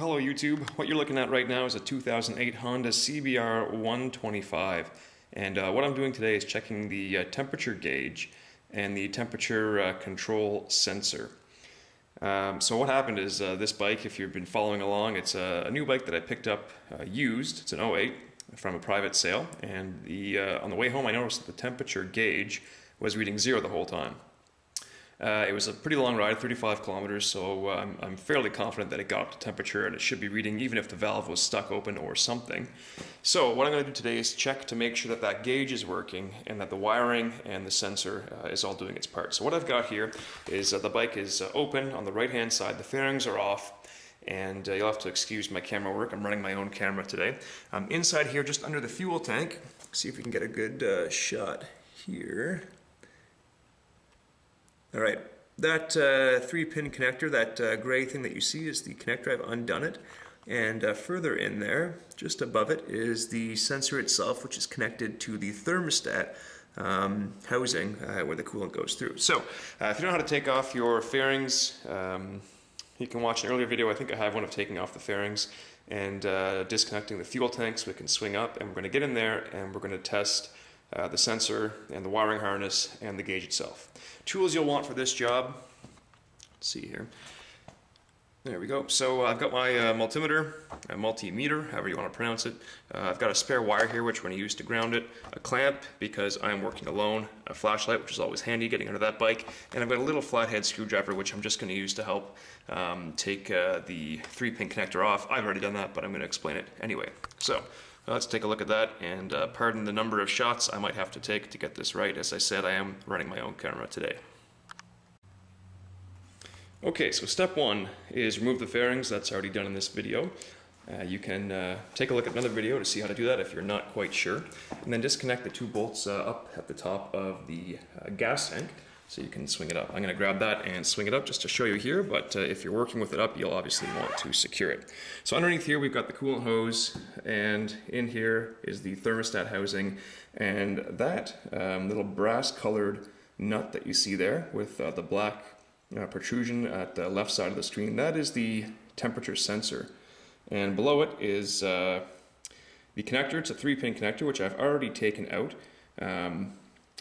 Well, hello YouTube. What you're looking at right now is a 2008 Honda CBR 125, and what I'm doing today is checking the temperature gauge and the temperature control sensor. So what happened is this bike, if you've been following along, it's a new bike that I picked up used. It's an '08 from a private sale, and on the way home I noticed that the temperature gauge was reading 0 the whole time. It was a pretty long ride, 35 kilometers, so I'm fairly confident that it got up to temperature and it should be reading even if the valve was stuck open or something. So what I'm going to do today is check to make sure that that gauge is working and that the wiring and the sensor is all doing its part. So what I've got here is the bike is open on the right hand side, the fairings are off, and you'll have to excuse my camera work. I'm running my own camera today. Inside here, just under the fuel tank, see if we can get a good shot here. Alright, that 3-pin connector, that gray thing that you see is the connector. I've undone it. And further in there, just above it, is the sensor itself, which is connected to the thermostat housing where the coolant goes through. So, if you know how to take off your fairings, you can watch an earlier video. I think I have one of taking off the fairings and disconnecting the fuel tank so it can swing up. And we're going to get in there and we're going to test the sensor and the wiring harness and the gauge itself. Tools you'll want for this job, let's see here. There we go. So I've got my multimeter, a multimeter, however you want to pronounce it. I've got a spare wire here which I'm going to use to ground it, a clamp because I'm working alone, a flashlight which is always handy getting under that bike, and I've got a little flathead screwdriver which I'm just going to use to help take the 3-pin connector off. I've already done that, but I'm going to explain it anyway. So let's take a look at that, and pardon the number of shots I might have to take to get this right. As I said, I am running my own camera today. Okay, so step 1 is remove the fairings. That's already done in this video. You can take a look at another video to see how to do that if you're not quite sure. And then disconnect the 2 bolts up at the top of the gas tank so you can swing it up. I'm going to grab that and swing it up just to show you here, but if you're working with it up, you'll obviously want to secure it. So underneath here we've got the coolant hose, and in here is the thermostat housing, and that little brass colored nut that you see there with the black protrusion at the left side of the screen, that is the temperature sensor. And below it is the connector. It's a 3-pin connector which I've already taken out.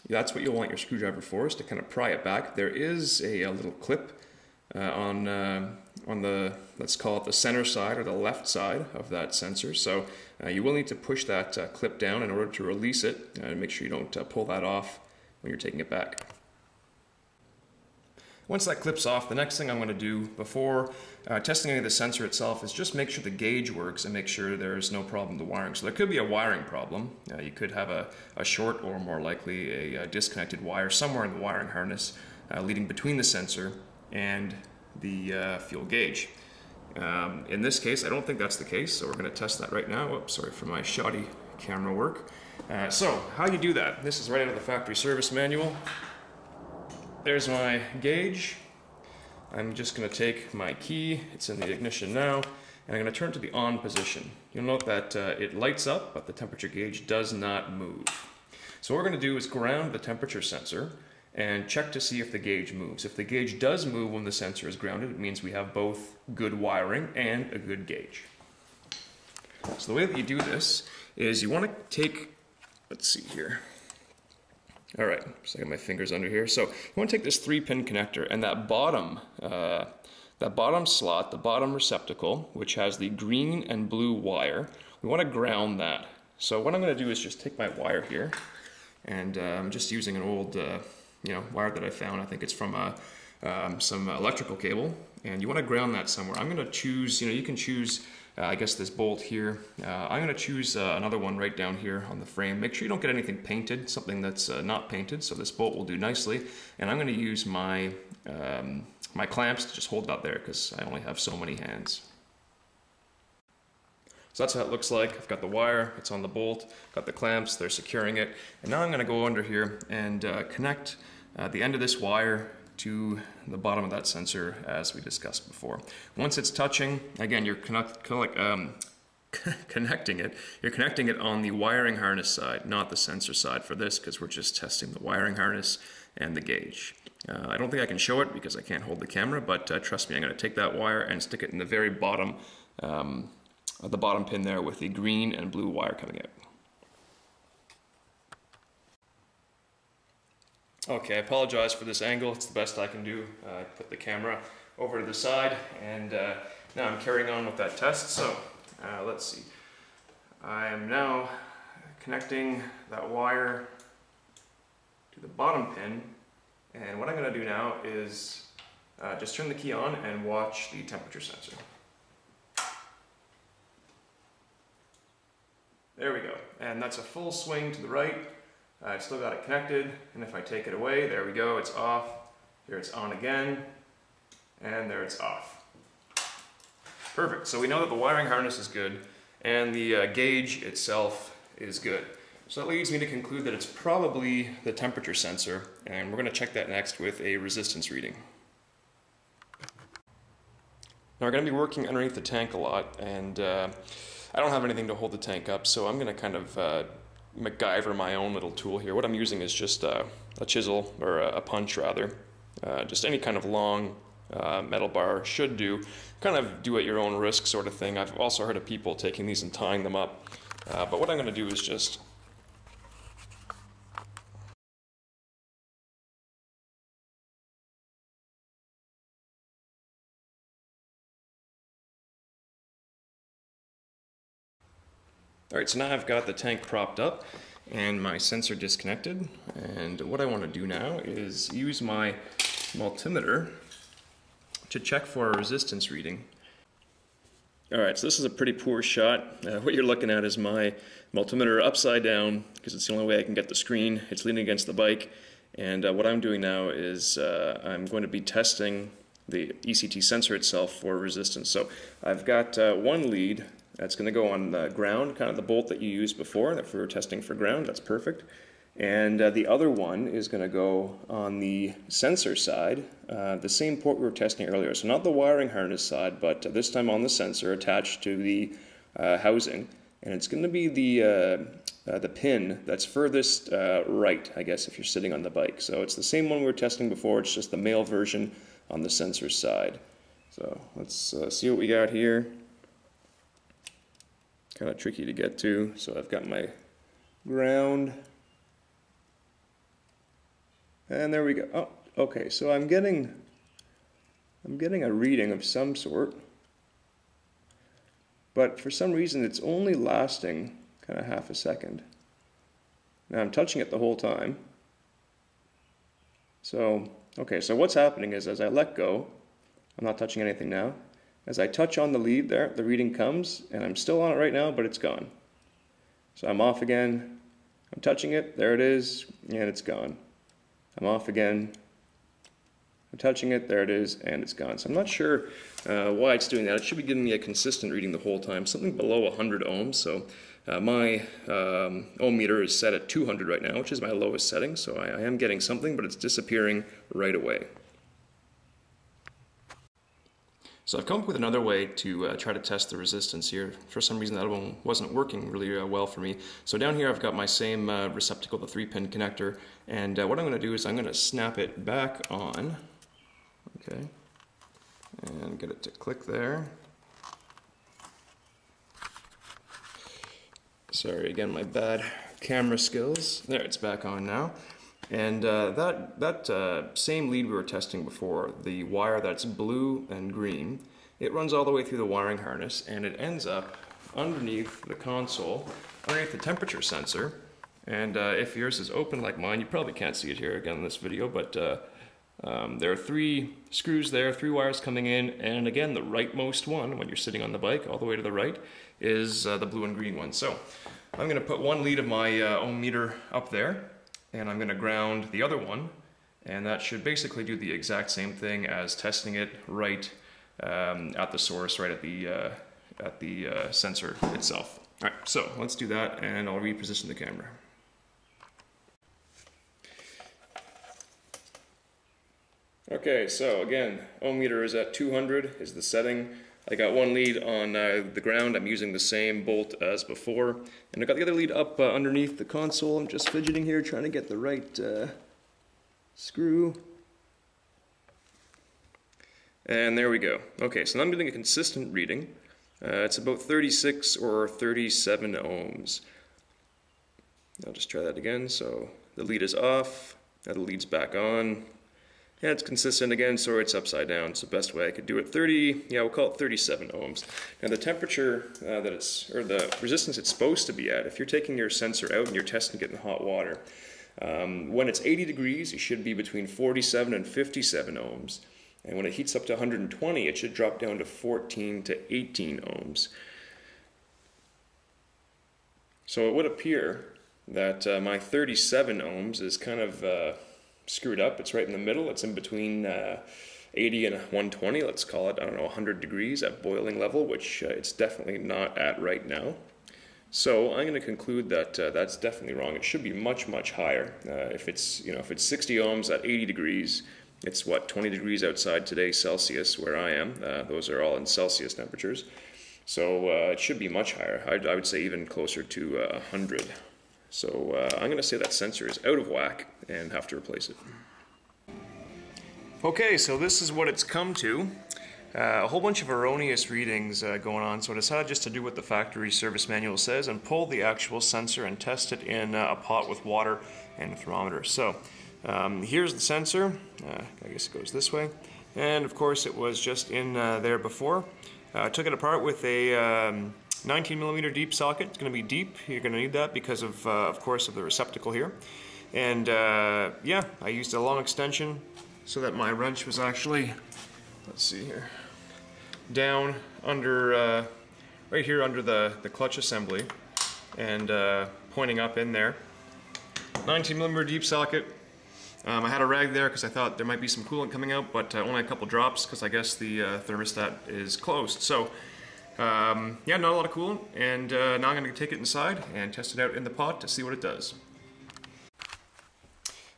That's what you'll want your screwdriver for, is to kind of pry it back. There is a little clip on the, let's call it the center side or the left side of that sensor. So you will need to push that clip down in order to release it, and make sure you don't pull that off when you're taking it back. Once that clips off, the next thing I'm going to do before testing any of the sensor itself is just make sure the gauge works and make sure there's no problem with the wiring. So there could be a wiring problem. You could have a short, or more likely a disconnected wire somewhere in the wiring harness leading between the sensor and the fuel gauge. In this case, I don't think that's the case, so we're going to test that right now. Oops, sorry for my shoddy camera work. So how you do that? This is right out of the factory service manual. There's my gauge. I'm just going to take my key, it's in the ignition now, and I'm going to turn to the on position. You'll note that it lights up, but the temperature gauge does not move. So what we're going to do is ground the temperature sensor and check to see if the gauge moves. If the gauge does move when the sensor is grounded, it means we have both good wiring and a good gauge. So the way that you do this is you want to take, let's see here. Alright, so I got my fingers under here. So you want to take this 3-pin connector and that bottom slot, the bottom receptacle, which has the green and blue wire, we want to ground that. So what I'm going to do is just take my wire here, and I'm just using an old wire that I found. I think it's from some electrical cable, and you want to ground that somewhere. I'm going to choose, you can choose I guess this bolt here. I'm going to choose another one right down here on the frame. Make sure you don't get anything painted, something that's not painted, so this bolt will do nicely. And I'm going to use my, my clamps to just hold it up there because I only have so many hands. So that's how it looks like. I've got the wire, it's on the bolt, got the clamps, they're securing it. And now I'm going to go under here and connect the end of this wire to the bottom of that sensor as we discussed before. Once it's touching, again, you're connecting it. You're connecting it on the wiring harness side, not the sensor side for this, because we're just testing the wiring harness and the gauge. I don't think I can show it because I can't hold the camera, but trust me, I'm going to take that wire and stick it in the very bottom the bottom pin there with the green and blue wire coming out. Okay, I apologize for this angle. It's the best I can do. I put the camera over to the side, and now I'm carrying on with that test. So let's see. I am now connecting that wire to the bottom pin, and what I'm going to do now is just turn the key on and watch the temperature sensor. There we go, and that's a full swing to the right. I've still got it connected, and if I take it away, there we go, it's off. Here it's on again, and there it's off. Perfect, so we know that the wiring harness is good, and the gauge itself is good. So that leads me to conclude that it's probably the temperature sensor, and we're going to check that next with a resistance reading. Now we're going to be working underneath the tank a lot, and I don't have anything to hold the tank up, so I'm going to kind of MacGyver my own little tool here. What I'm using is just a chisel, or a punch rather. Just any kind of long metal bar should do. Kind of do at your own risk sort of thing. I've also heard of people taking these and tying them up. But what I'm going to do is just Alright, so now I've got the tank propped up and my sensor disconnected, and what I want to do now is use my multimeter to check for a resistance reading. Alright, so this is a pretty poor shot. What you're looking at is my multimeter upside down, because it's the only way I can get the screen. It's leaning against the bike, and what I'm doing now is I'm going to be testing the ECT sensor itself for resistance. So I've got one lead that's going to go on the ground, kind of the bolt that you used before, that we were testing for ground. That's perfect. And the other one is going to go on the sensor side, the same port we were testing earlier. So not the wiring harness side, but this time on the sensor attached to the housing. And it's going to be the pin that's furthest right, I guess, if you're sitting on the bike. So it's the same one we were testing before, it's just the male version on the sensor side. So let's see what we got here. Kind of tricky to get to. So I've got my ground. And there we go. Oh, okay, so I'm getting a reading of some sort. But for some reason it's only lasting kind of half a second. Now I'm touching it the whole time. So, okay, so what's happening is as I let go, I'm not touching anything now. As I touch on the lead there, the reading comes, and I'm still on it right now, but it's gone. So I'm off again, I'm touching it, there it is, and it's gone. I'm off again, I'm touching it, there it is, and it's gone. So I'm not sure why it's doing that. It should be giving me a consistent reading the whole time, something below 100 ohms. So my ohm meter is set at 200 right now, which is my lowest setting, so I am getting something, but it's disappearing right away. So I've come up with another way to try to test the resistance here. For some reason that one wasn't working really well for me. So down here I've got my same receptacle, the 3-pin connector, and what I'm going to do is I'm going to snap it back on, okay, and get it to click there. Sorry again, my bad camera skills. There, it's back on now. And that same lead we were testing before, the wire that's blue and green, it runs all the way through the wiring harness and it ends up underneath the console, underneath the temperature sensor. And if yours is open like mine, you probably can't see it here again in this video, but there are 3 screws there, 3 wires coming in, and again the rightmost one, when you're sitting on the bike all the way to the right, is the blue and green one. So I'm going to put one lead of my ohm meter up there, and I'm going to ground the other one, and that should basically do the exact same thing as testing it right at the source, right at the sensor itself. Alright, so let's do that, and I'll reposition the camera. Okay, so again, ohm meter is at 200 is the setting. I got one lead on the ground. I'm using the same bolt as before. And I got the other lead up underneath the console. I'm just fidgeting here trying to get the right screw. And there we go. Okay, so now I'm getting a consistent reading. It's about 36 or 37 ohms. I'll just try that again. So the lead is off, now the lead's back on. Yeah, it's consistent again, so it's upside down. It's the best way I could do it. We'll call it 37 ohms. Now the temperature or the resistance it's supposed to be at, if you're taking your sensor out and you're testing it in hot water, when it's 80 degrees, it should be between 47 and 57 ohms. And when it heats up to 120, it should drop down to 14 to 18 ohms. So it would appear that my 37 ohms is kind of screwed up. It's right in the middle. It's in between 80 and 120. Let's call it, 100 degrees at boiling level, which it's definitely not at right now. So I'm going to conclude that that's definitely wrong. It should be much, much higher. If it's 60 ohms at 80 degrees, it's what, 20 degrees outside today Celsius where I am. Those are all in Celsius temperatures. So it should be much higher. I would say even closer to 100. So I'm going to say that sensor is out of whack and have to replace it. Okay, so this is what it's come to. A whole bunch of erroneous readings going on, so I decided just to do what the factory service manual says and pull the actual sensor and test it in a pot with water and a thermometer. So here's the sensor. I guess it goes this way. And of course it was just in there before. I took it apart with a 19mm deep socket. It's going to be deep. You're going to need that because of course, of the receptacle here. And yeah, I used a long extension so that my wrench was actually, let's see here, down under, right here under the clutch assembly and pointing up in there. 19mm deep socket. I had a rag there because I thought there might be some coolant coming out, but only a couple drops because I guess the thermostat is closed. So yeah, not a lot of coolant, and now I'm going to take it inside and test it out in the pot to see what it does.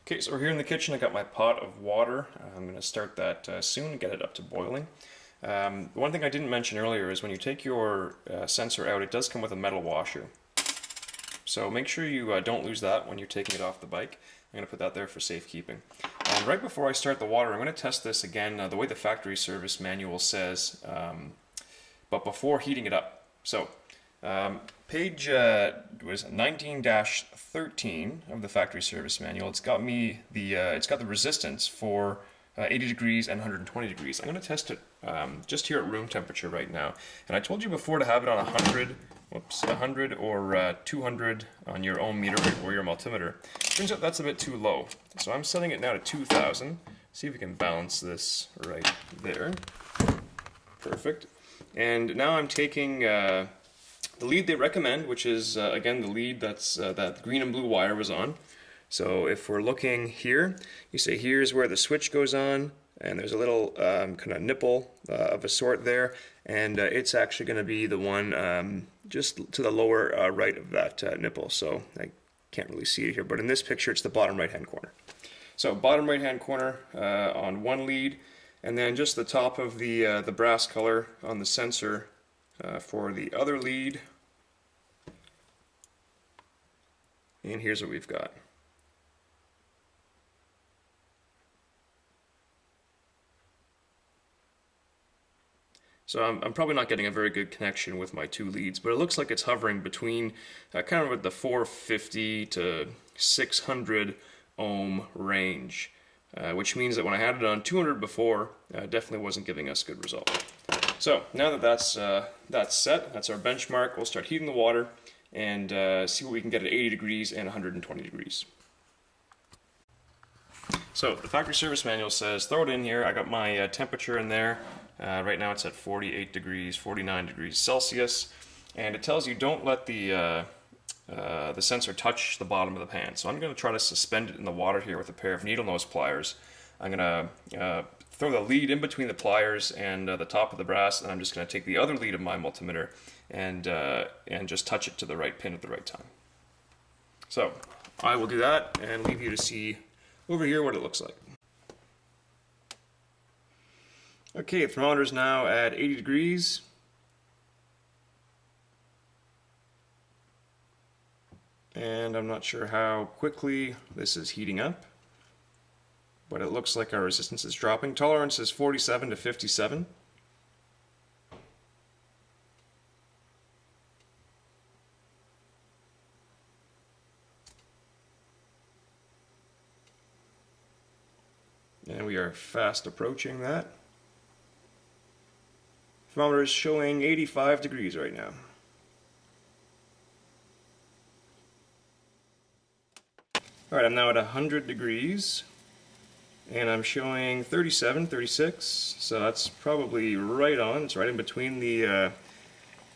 Okay, so we're here in the kitchen. I got my pot of water. I'm going to start that soon and get it up to boiling. One thing I didn't mention earlier is when you take your sensor out, it does come with a metal washer. So make sure you don't lose that when you're taking it off the bike. I'm going to put that there for safekeeping. And right before I start the water, I'm going to test this again the way the factory service manual says, but before heating it up. So page was 19-13 of the factory service manual. It's got me it's got the resistance for 80 degrees and 120 degrees. I'm going to test it just here at room temperature right now. And I told you before to have it on 100 or 200 on your ohm meter or your multimeter. Turns out that's a bit too low. So I'm setting it now to 2000. See if we can balance this right there. Perfect. And now I'm taking the lead they recommend, which is again the lead that's that green and blue wire was on. So if we're looking here, you say here's where the switch goes on, and there's a little kind of nipple of a sort there, and it's actually going to be the one just to the lower right of that nipple. So I can't really see it here, but in this picture it's the bottom right hand corner. So bottom right hand corner on one lead, and then just the top of the brass color on the sensor for the other lead. And here's what we've got. So I'm probably not getting a very good connection with my two leads, but it looks like it's hovering between kind of at the 450 to 600 ohm range, which means that when I had it on 200 before, definitely wasn't giving us good result. So now that that's set, that's our benchmark, we'll start heating the water and see what we can get at 80 degrees and 120 degrees. So the factory service manual says throw it in here. I got my temperature in there. Right now it's at 48 degrees, 49 degrees Celsius, and it tells you don't let the sensor touch the bottom of the pan. So I'm going to try to suspend it in the water here with a pair of needle nose pliers. I'm going to throw the lead in between the pliers and the top of the brass, and I'm just going to take the other lead of my multimeter and just touch it to the right pin at the right time. So I will do that and leave you to see over here what it looks like. Okay, the thermometer's now at 80 degrees. And I'm not sure how quickly this is heating up, but it looks like our resistance is dropping. Tolerance is 47 to 57. And we are fast approaching that. Thermometer is showing 85 degrees right now. Alright, I'm now at 100 degrees, and I'm showing 37, 36, so that's probably right on. It's right in between the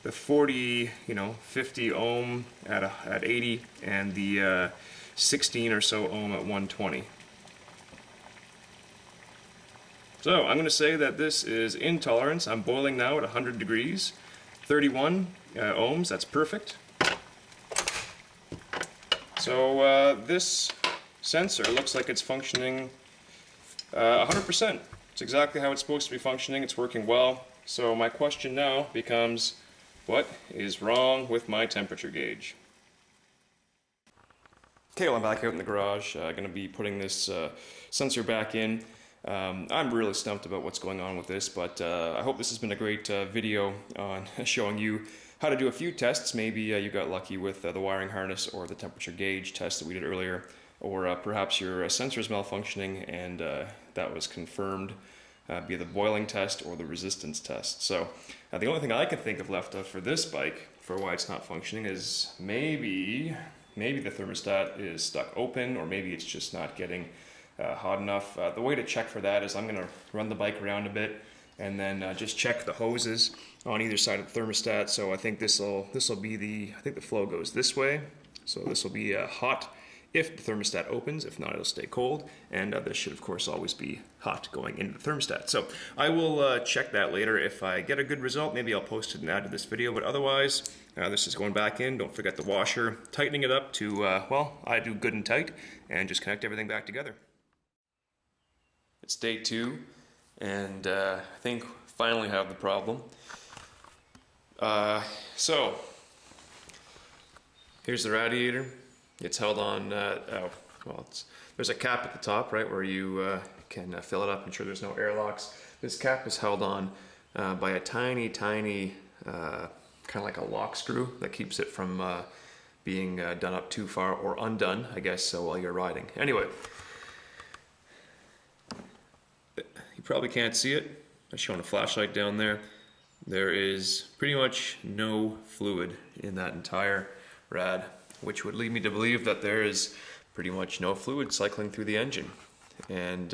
40, 50 ohm at 80 and the 16 or so ohm at 120. So I'm going to say that this is intolerance. I'm boiling now at 100 degrees, 31 ohms, that's perfect. So this sensor looks like it's functioning 100%. It's exactly how it's supposed to be functioning. It's working well. So my question now becomes, what is wrong with my temperature gauge? Okay, well, I'm back out in the garage. Going to be putting this sensor back in. I'm really stumped about what's going on with this, but I hope this has been a great video on showing you how to do a few tests. Maybe you got lucky with the wiring harness or the temperature gauge test that we did earlier, or perhaps your sensor is malfunctioning and that was confirmed via the boiling test or the resistance test. So the only thing I can think of left for this bike for why it's not functioning is maybe the thermostat is stuck open, or maybe it's just not getting hot enough. The way to check for that is I'm going to run the bike around a bit and then just check the hoses on either side of the thermostat. So I think this will be I think the flow goes this way. So this will be hot if the thermostat opens. If not, it'll stay cold. And this should of course always be hot going into the thermostat. So I will check that later. If I get a good result, maybe I'll post it and add to this video. But otherwise, this is going back in. Don't forget the washer. Tightening it up to, well, I do good and tight, and just connect everything back together. It's day 2, and I think finally have the problem. So here's the radiator. It's held on, there's a cap at the top, right, where you can fill it up, ensure there's no airlocks. This cap is held on by a tiny, kind of like a lock screw that keeps it from being done up too far, or undone, I guess, so while you're riding. Anyway, you probably can't see it. I'm showing a flashlight down there. There is pretty much no fluid in that entire rad, which would lead me to believe that there is pretty much no fluid cycling through the engine. And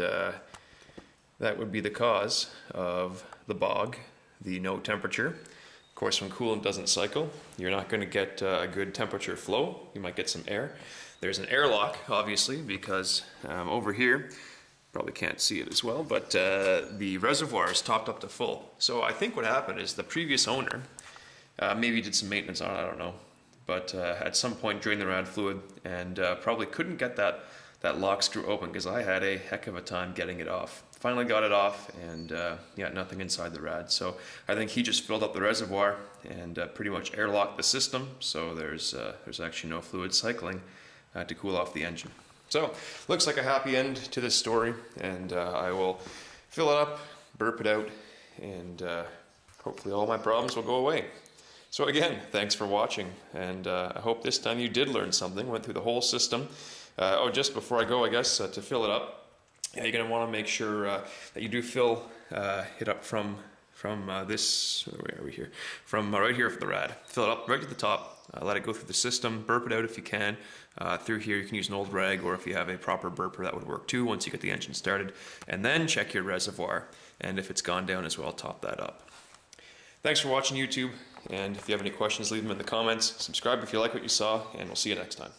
that would be the cause of the bog, the no temperature. Of course, when coolant doesn't cycle, you're not going to get a good temperature flow. You might get some air. There's an airlock, obviously, because over here, probably can't see it as well, but the reservoir is topped up to full. So I think what happened is the previous owner maybe did some maintenance on it, I don't know, but at some point drained the rad fluid and probably couldn't get that lock screw open, because I had a heck of a time getting it off. Finally got it off, and yeah, nothing inside the rad. So I think he just filled up the reservoir and pretty much airlocked the system, so there's actually no fluid cycling to cool off the engine. So, looks like a happy end to this story, and I will fill it up, burp it out, and hopefully all my problems will go away. So again, thanks for watching, and I hope this time you did learn something, went through the whole system. Oh, just before I go, I guess, to fill it up, you're going to want to make sure that you do fill it up from this, where are we here? From right here for the rad. Fill it up right to the top. Let it go through the system, burp it out if you can. Through here you can use an old rag, or if you have a proper burper that would work too once you get the engine started. And then check your reservoir, and if it's gone down as well, top that up. Thanks for watching YouTube, and if you have any questions, leave them in the comments. Subscribe if you like what you saw, and we'll see you next time.